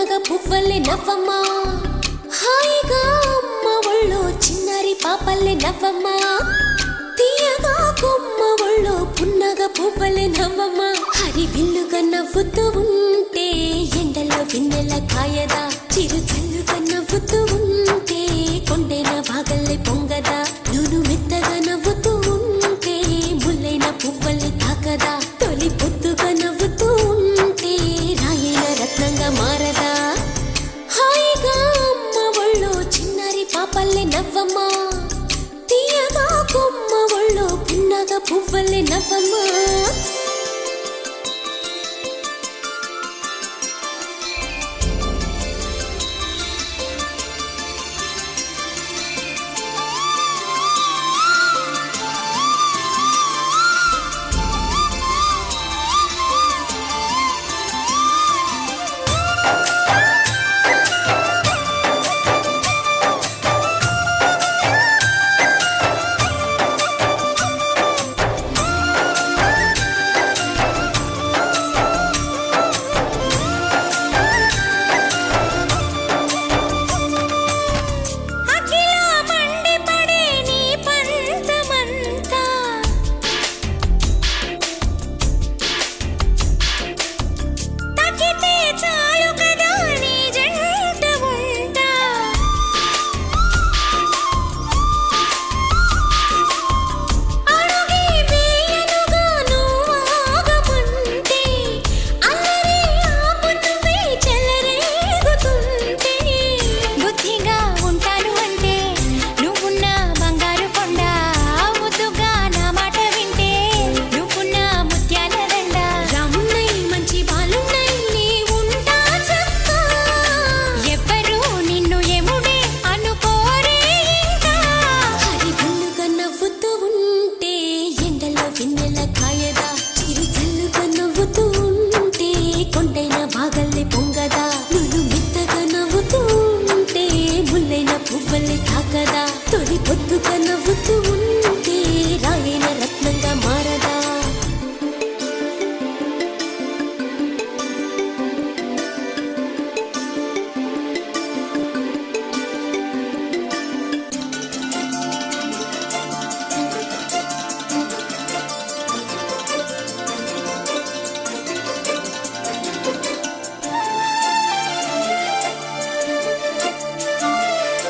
పున్నగ పువ్వల్లే నవ్వమ్మా హాయిగా అమ్మ ఒళ్ళో చిన్నారి పాపల్లే నవ్వమ్మా తీయగా కొమ్మ ఒళ్ళో పున్నగ పువ్వల్లే నవ్వమ్మా హరి విల్లుగా నవ్వుతూ ఉంటే ఎండలో వెన్నెల కాయదా చిరు చల్లుగా నవ్వుతూ ఉంటే కొండైన భాగల్లే పొంగదా నూను మెత్తగా నవ్వుతూ ఉంటే ముల్లైన పువ్వల్లే తాకదా తొలి పొద్దుగా నవ్వుతూ ఉంటే రాయైన రత్నంగా మారదా హాయిగా అమ్మ ఒళ్ళో చిన్నారి పాపల్లే నవ్వమ్మా తీయగా కొమ్మ ఒళ్ళో పున్నగ పువ్వల్లే నవ్వమ్మా కొండైన భాగల్లే పొంగదా